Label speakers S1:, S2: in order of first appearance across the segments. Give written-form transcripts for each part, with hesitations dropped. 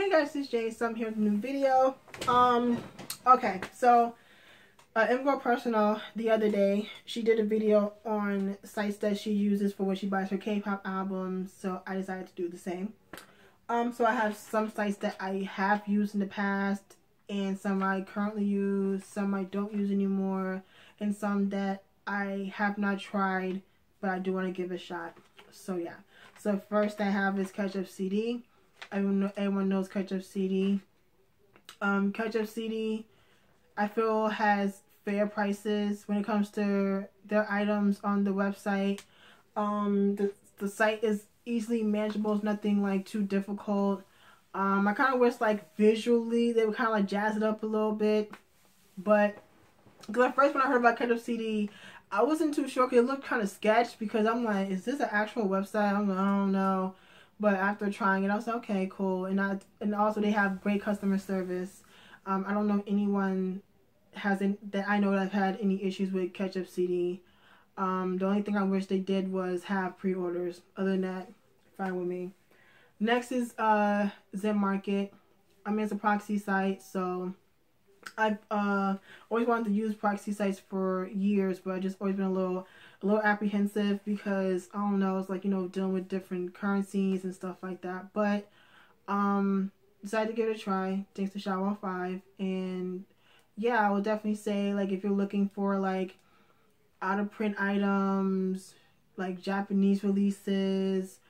S1: Hey guys, it's Jay. So I'm here with a new video. Okay, so Imgirl Personal the other day, she did a video on sites that she uses for when she buys her K-pop albums. So I decided to do the same. So I have some sites that I have used in the past, and some I currently use, some I don't use anymore, and some that I have not tried, but I do want to give a shot. So yeah. So first I have is Catchopcd. Everyone knows Catchopcd. Catchopcd, I feel, has fair prices when it comes to their items on the website. The site is easily manageable. It's nothing like too difficult. I kind of wish like visually they would kind of like jazz it up a little bit, but because at first when I heard about Catchopcd, I wasn't too sure because it looked kind of sketch, because I'm like, is this an actual website? I don't know. But after trying it, I was like, okay, cool. And also they have great customer service. I don't know anyone that I know that I've had any issues with Catchopcd. The only thing I wish they did was have pre-orders. Other than that, fine with me. Next is ZenMarket. I mean, it's a proxy site, so I've always wanted to use proxy sites for years, but I just always been a little apprehensive because I don't know, it's like, you know, dealing with different currencies and stuff like that. But decided to give it a try thanks to Shaw5. And yeah, I would definitely say, like, if you're looking for like out of print items, like Japanese releases,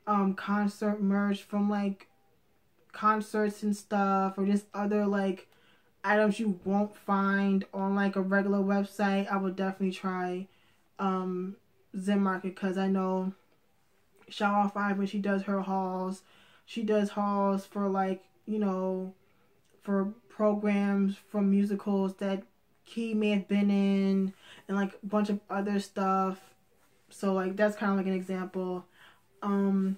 S1: concert merch from like concerts and stuff, or just other like items you won't find on like a regular website, I would definitely try ZenMarket, because I know Shaw5, when she does her hauls, she does hauls for like, you know, for programs from musicals that Key may have been in, and like a bunch of other stuff. So like that's kind of like an example. And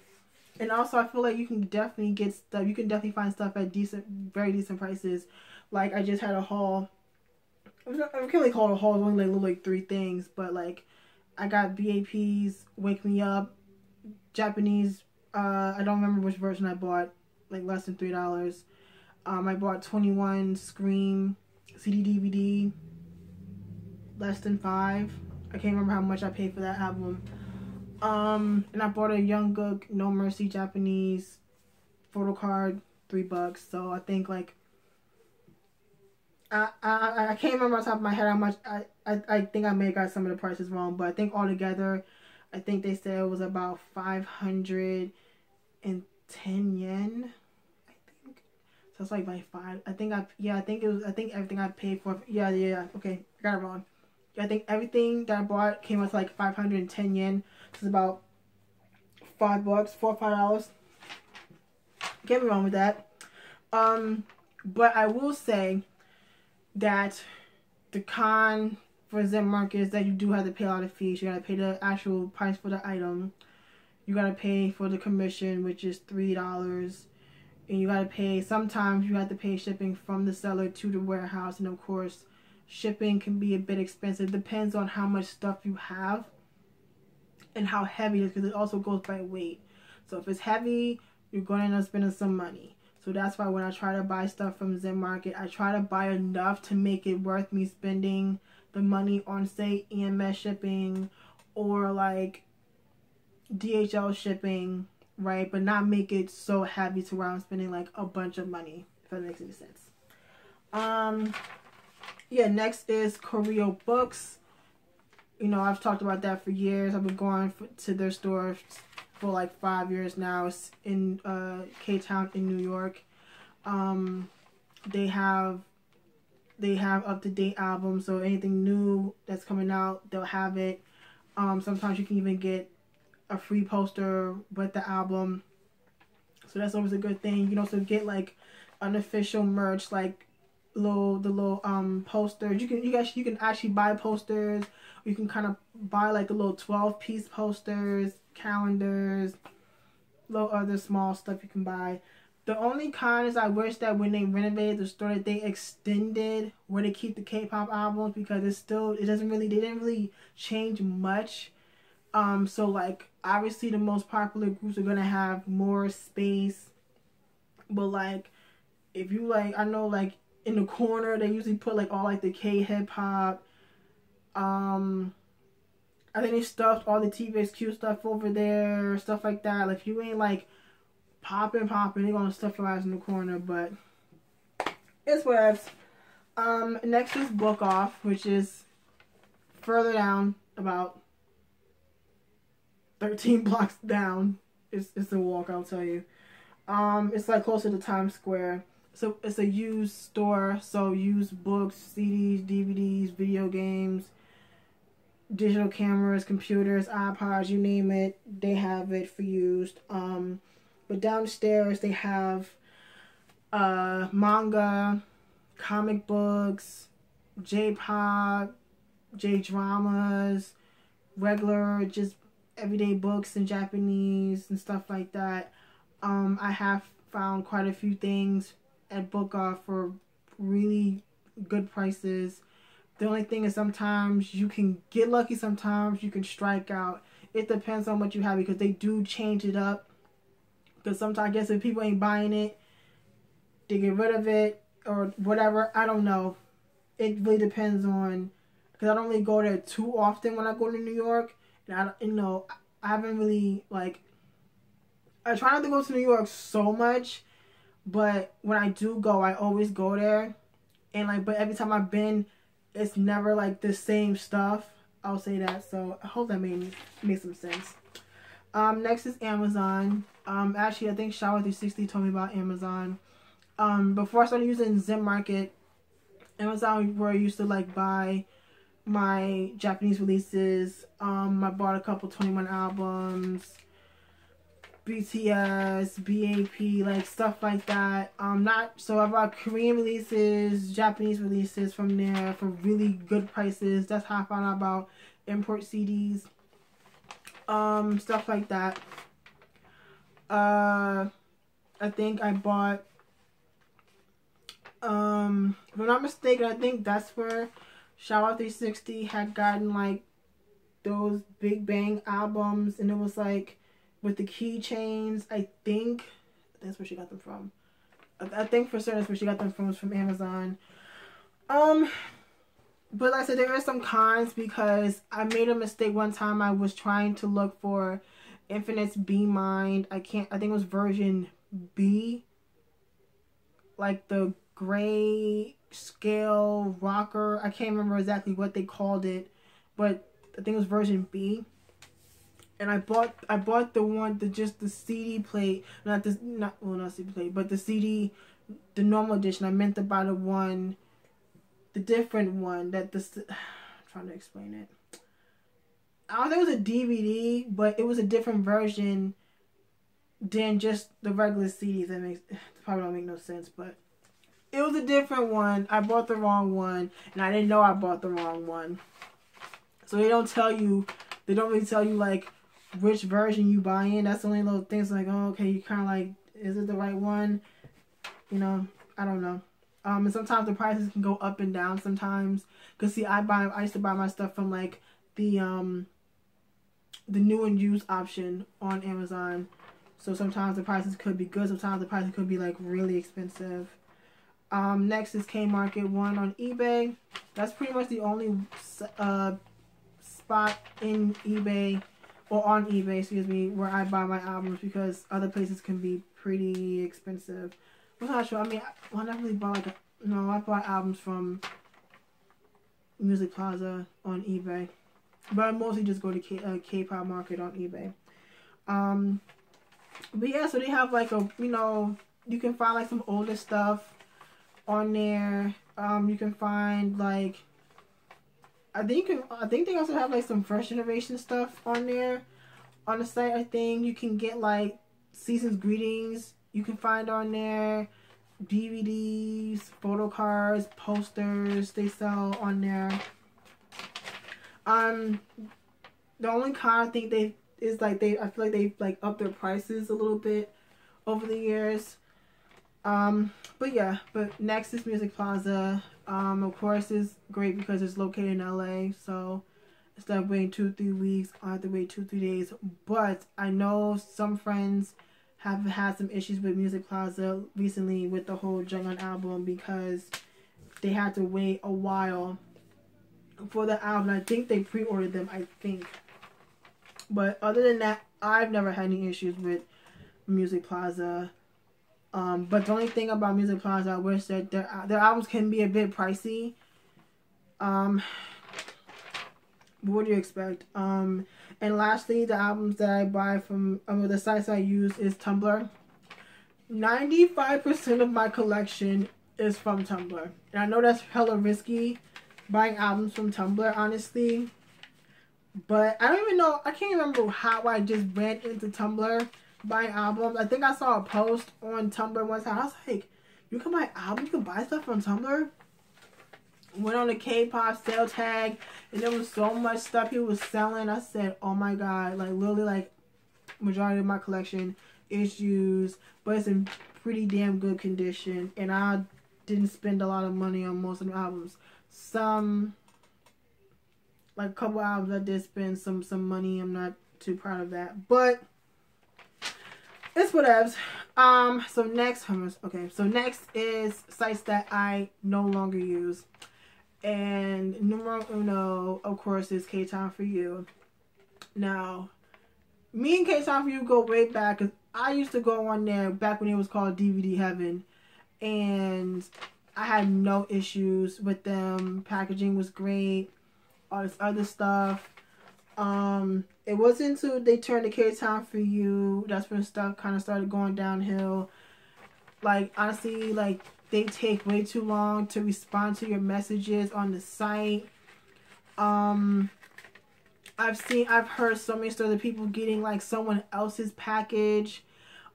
S1: also I feel like you can definitely get stuff, you can definitely find stuff at very decent prices. Like I just had a haul. I can't really call it a haul, it's only like 3 things, but like I got BAP's Wake Me Up, Japanese, I don't remember which version I bought, like less than $3. I bought 21 Scream CD DVD, less than $5. I can't remember how much I paid for that album. And I bought a Jungkook No Mercy Japanese photo card, $3. So I think like I can't remember off the top of my head how much. I think I may have got some of the prices wrong, but I think altogether, I think they said it was about 510 yen. I think so. It's like by 5. I think everything I paid for. Yeah. Okay, I got it wrong. I think everything that I bought came with like 510 yen. It's about $5, $4 or $5. Can't be wrong with that. But I will say that the con for ZenMarket is that you do have to pay a lot of fees. You gotta pay the actual price for the item. You gotta pay for the commission, which is $3. And you gotta pay, sometimes you have to pay shipping from the seller to the warehouse. And of course, shipping can be a bit expensive. Depends on how much stuff you have and how heavy it is, because it also goes by weight. So if it's heavy, you're going to end up spending some money. So that's why when I try to buy stuff from ZenMarket, I try to buy enough to make it worth me spending the money on, say, EMS shipping or like DHL shipping, right? But not make it so heavy to where I'm spending like a bunch of money, if that makes any sense. Yeah, next is Koryo Books. You know, I've talked about that for years. I've been going to their store for like 5 years now. It's in Kpoptown in New York. They have up-to-date albums, so anything new that's coming out, they'll have it. Sometimes you can even get a free poster with the album, so that's always a good thing. You can also get like unofficial merch, like the little posters. You can actually buy posters. You can kind of buy like the little 12-piece posters, calendars, little other small stuff you can buy. The only con is I wish that when they renovated the store that they extended where they keep the K-pop albums, because they didn't really change much. So like obviously the most popular groups are gonna have more space But like, if you like, I know like in the corner they usually put like all like the K-hip hop. I think they stuffed all the TVXQ stuff over there, stuff like that. Like if you ain't like popping, they're gonna stuff your ass in the corner. But it's whatevs. Next is Book Off, which is further down, about 13 blocks down. It's a walk, I'll tell you. It's like closer to Times Square. So it's a used store, so used books, CDs, DVDs, video games, digital cameras, computers, iPods, you name it, they have it for used. But downstairs they have manga, comic books, J-pop, J-dramas, regular just everyday books in Japanese and stuff like that. I have found quite a few things at Book Off for really good prices. The only thing is sometimes you can get lucky, sometimes you can strike out. It depends on what you have because they do change it up. Because sometimes, I guess if people ain't buying it, they get rid of it or whatever. I don't know. It really depends on, because I don't really go there too often when I go to New York. And I haven't really, like, I try not to go to New York so much. But when I do go, I always go there. And like, but every time I've been, it's never like the same stuff. I'll say that. So I hope that made some sense. Next is Amazon. Actually, I think Shower360 told me about Amazon. Before I started using ZenMarket, Amazon where I used to like buy my Japanese releases. I bought a couple 21 albums, BTS, BAP, like stuff like that. I bought Korean releases, Japanese releases from there for really good prices. That's how I found out about import CDs. Stuff like that. I think I bought, if I'm not mistaken, I think that's where Shower360 had gotten like those Big Bang albums, and it was like with the keychains. I think that's where she got them from. I think for certain that's where she got them from, was from Amazon. But like I said, there are some cons because I made a mistake one time. I was trying to look for Infinite's Be Mind. I think it was version B. Like the gray scale rocker. I can't remember exactly what they called it, but I think it was version B. And I bought the one, just the CD plate, not CD plate, but the CD, the normal edition. I meant to buy the different one that I'm trying to explain it. I don't think it was a DVD, but it was a different version than just the regular CDs. It probably don't make no sense, but it was a different one. I bought the wrong one, and I didn't know I bought the wrong one. So they don't really tell you like which version you buy in. That's the only little things like, oh, okay, you kind of like, is it the right one? You know, I don't know. And sometimes the prices can go up and down sometimes. Cause see, I used to buy my stuff from like the new and used option on Amazon. So sometimes the prices could be good. Sometimes the prices could be like really expensive. Next is Kmarket 1 on eBay. That's pretty much the only spot in eBay, or on eBay, excuse me, where I buy my albums, because other places can be pretty expensive. I'm not sure. I mean, I never really bought I bought albums from Music Plaza on eBay, but I mostly just go to Kpop Market on eBay. But yeah, so they have like you can find like some older stuff on there. You can find like, I think they also have like some first generation stuff on there on the site. I think you can get like season's greetings. You can find on there DVDs, photo cards, posters. They sell on there. The only con I think I feel like they've like upped their prices a little bit over the years. But yeah, but Nexus Music Plaza, of course, is great because it's located in LA. So instead of waiting 2-3 weeks, I have to wait 2-3 days. But I know some friends have had some issues with Music Plaza recently with the whole Jungkook album because they had to wait a while for the album. I think they pre-ordered them, I think. But other than that, I've never had any issues with Music Plaza. But the only thing about Music Plaza, I wish that their albums can be a bit pricey. What do you expect? And lastly, the albums that I buy from the sites I use is Tumblr. 95% of my collection is from Tumblr. And I know that's hella risky, buying albums from Tumblr, honestly. But I don't even know, I can't remember how I just ran into Tumblr buying albums. I think I saw a post on Tumblr one time. I was like, you can buy albums, you can buy stuff from Tumblr? Went on the K-pop sale tag, and there was so much stuff he was selling. I said, oh my god, like literally like majority of my collection is used, but it's in pretty damn good condition, and I didn't spend a lot of money on most of the albums. Some, like a couple albums I did spend some money. I'm not too proud of that, but it's whatevs. So next is sites that I no longer use. And numero uno, of course, is Kpoptown for You. Now, me and Kpoptown for You go way back, because I used to go on there back when it was called DVD Heaven. And I had no issues with them. Packaging was great. All this other stuff. It wasn't until they turned to Kpoptown for You, that's when stuff kind of started going downhill. Like, honestly, like, they take way too long to respond to your messages on the site. I've heard so many stories of people getting like someone else's package.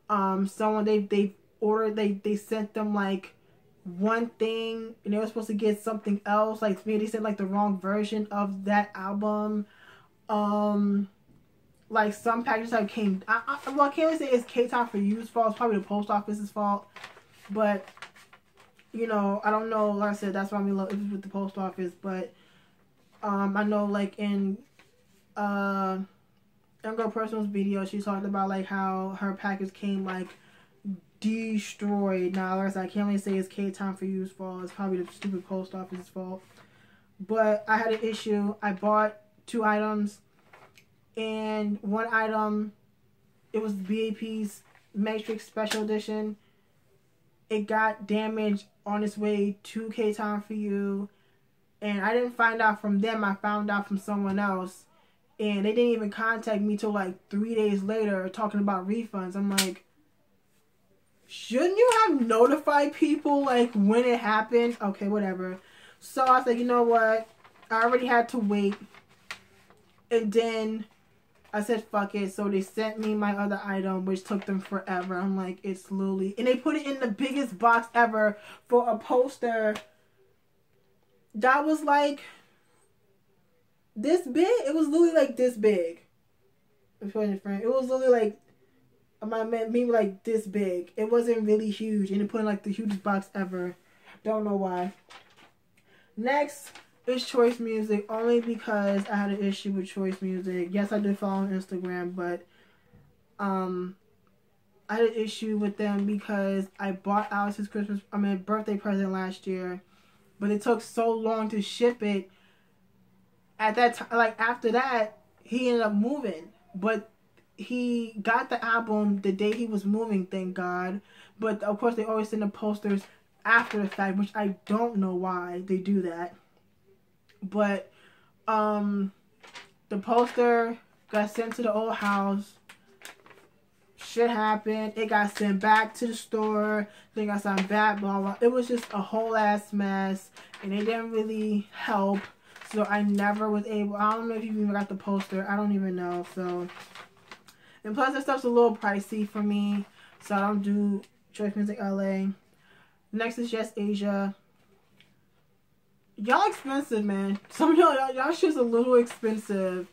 S1: Someone they ordered, they sent them like one thing and they were supposed to get something else. Like maybe they sent like the wrong version of that album. Like some packages have came. Well, I can't really say it's Kpoptown for You's fault. It's probably the post office's fault, but. You know, I don't know, like I said, that's why I'm in love with the post office, but I know like in Young Girl Personal's video, she talked about like how her package came like destroyed. Now, like I said, I can't really say it's Kpoptown for You's fault. It's probably the stupid post office's fault. But I had an issue. I bought 2 items, and one item, it was BAP's Matrix Special Edition. It got damaged on its way to Kpoptown for You, and I didn't find out from them. I found out from someone else, and they didn't even contact me till like 3 days later talking about refunds. I'm like, shouldn't you have notified people like when it happened? Okay, whatever. So I was like, you know what? I already had to wait, and then I said, fuck it. So they sent me my other item, which took them forever. I'm like, it's slowly. And they put it in the biggest box ever for a poster that was like this big. It was literally like this big. It was literally like, maybe like this big. It wasn't really huge. And they put in like the hugest box ever. Don't know why. Next. It's Choice Music, only because I had an issue with Choice Music. Yes, I did follow on Instagram, but I had an issue with them because I bought Alice's birthday present last year, but it took so long to ship it. At that time, like after that, he ended up moving, but he got the album the day he was moving, thank God. But of course, they always send the posters after the fact, which I don't know why they do that. But the poster got sent to the old house. Shit happened. It got sent back to the store. Then got sent back, blah, blah. It was just a whole ass mess. And they didn't really help. So I never was able. I don't know if you even got the poster. I don't even know. So, and plus that stuff's a little pricey for me. So I don't do Choice Music LA. Next is YesAsia. Y'all expensive, man. Some of y'all shit's a little expensive.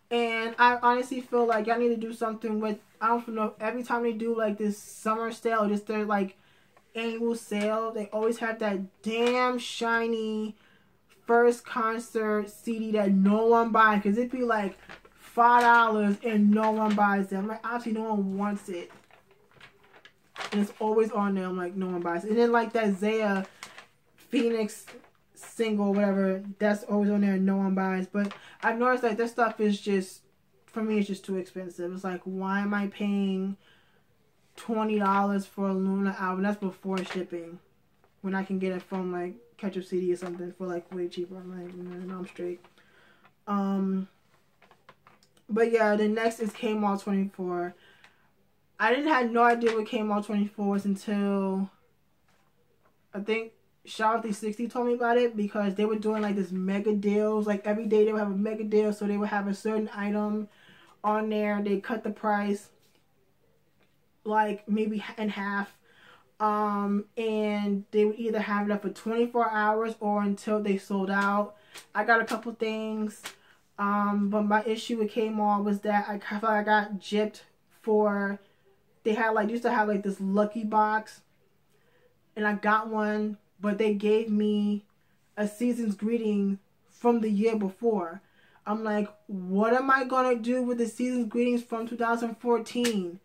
S1: And I honestly feel like y'all need to do something with, I don't know, every time they do like this summer sale or just their like annual sale, they always have that damn shiny first concert CD that no one buys. Because it'd be like $5 and no one buys them. Like, obviously no one wants it. and it's always on there. I'm like, no one buys it. And then like that Zaya Phoenix single, whatever, that's always on there and no one buys. But I've noticed like this stuff is just, for me, it's just too expensive. It's like, why am I paying $20 for a Luna album? That's before shipping, when I can get it from like Catchopcd or something for like way cheaper. I'm like, no, I'm straight. But yeah, the next is Kmall 24. I didn't have no idea what Kmall 24 was until I think Shower 360 told me about it, because they were doing like this mega deals. Like every day they would have a mega deal, so they would have a certain item on there. They cut the price like maybe in half. And they would either have it up for 24 hours or until they sold out. I got a couple things. But my issue with Kmall was that I felt like I got gypped for, they had like, used to have like this lucky box, and I got one, but they gave me a season's greeting from the year before. I'm like, what am I gonna do with the season's greetings from 2014?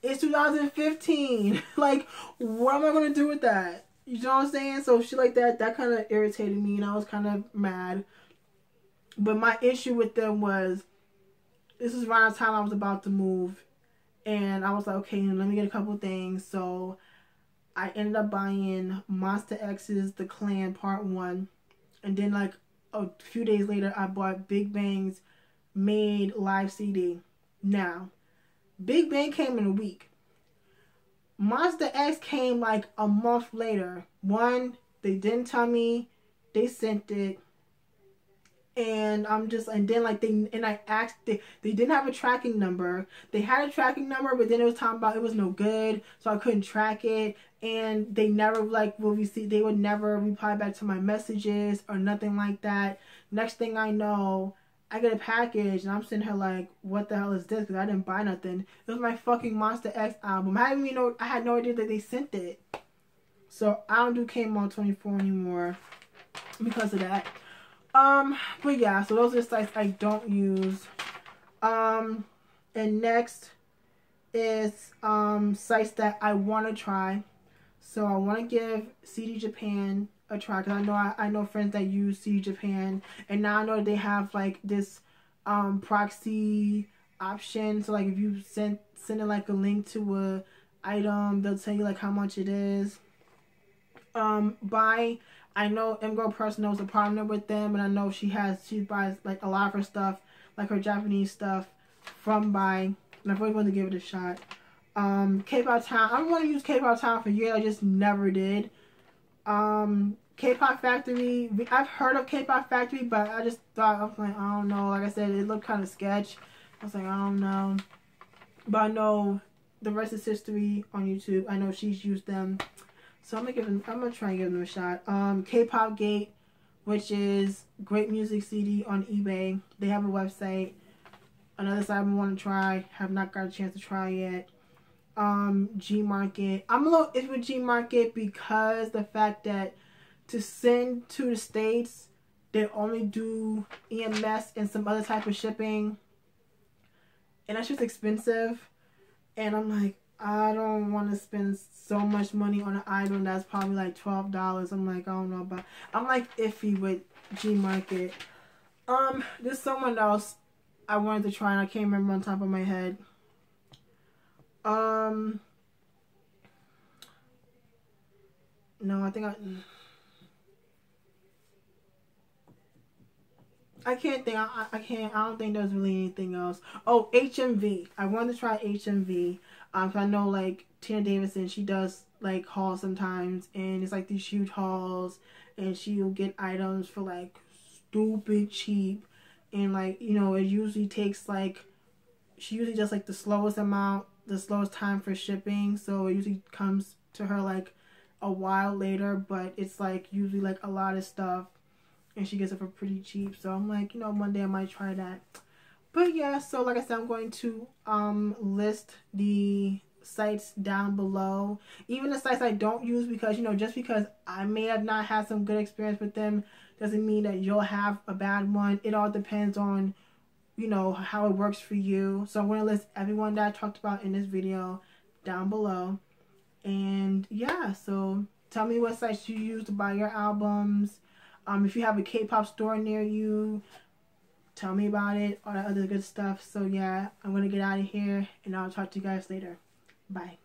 S1: It's 2015. Like, what am I gonna do with that? You know what I'm saying? So shit like that kind of irritated me, and I was kind of mad. But my issue with them was, this is around the time I was about to move, and I was like, okay, let me get a couple things. So I ended up buying Monster X's The Clan Part 1, and then like a few days later I bought Big Bang's Made Live CD. Now, Big Bang came in a week. Monster X came like a month later. One, they didn't tell me, they sent it. And I'm just, and then like I asked, they didn't have a tracking number. They had a tracking number, but then it was talking about it was no good, so I couldn't track it. And they never like they would never reply back to my messages or nothing like that. Next thing I know, I get a package and I'm sitting here like, what the hell is this? Because I didn't buy nothing. It was my fucking Monster X album. I had no idea that they sent it. So I don't do Kmall 24 anymore because of that. But yeah, so those are the sites I don't use. And next is sites that I want to try. So I want to give Cdjapan a try, because I know friends that use Cdjapan, and now I know they have like this proxy option. So like if you send in like a link to a item, they'll tell you like how much it is. Buyee, I know M-Girl Personal is a partner with them, and I know she buys like a lot of her stuff, like her Japanese stuff, from Buyee, and I've always wanted to give it a shot. Kpoptown, I want to use Kpoptown for years, I just never did. Kpopfactory, I've heard of Kpopfactory, but I just thought, I was like, I don't know, like I said, it looked kind of sketch. I was like, I don't know, but I know the rest is history on YouTube. I know she's used them. So I'm gonna try and give them a shot. Kpopgate, which is great music CD on eBay. They have a website. Another site I want to try. Have not got a chance to try yet. Gmarket. I'm a little iffy with Gmarket because the fact that to send to the States, they only do EMS and some other type of shipping. And that's just expensive. And I'm like, I don't want to spend so much money on an item that's probably like $12. I'm like, I don't know about. I'm like iffy with Gmarket. There's someone else I wanted to try and I can't remember on top of my head. No, I think I can't think. I don't think there's really anything else. Oh, HMV. I wanted to try HMV. So I know like Tina Davidson, she does like hauls sometimes, and it's like these huge hauls, and she'll get items for like stupid cheap, and like, you know, it usually takes like, she usually does like the slowest time for shipping, so it usually comes to her like a while later, but it's like usually like a lot of stuff, and she gets it for pretty cheap. So I'm like, you know, one day I might try that. But yeah, so like I said, I'm going to list the sites down below, even the sites I don't use, because, you know, just because I may have not had some good experience with them doesn't mean that you'll have a bad one. It all depends on, you know, how it works for you. So I'm going to list everyone that I talked about in this video down below. And yeah, so tell me what sites you use to buy your albums. If you have a K-pop store near you, tell me about it, all that other good stuff. So yeah, I'm gonna get out of here and I'll talk to you guys later. Bye.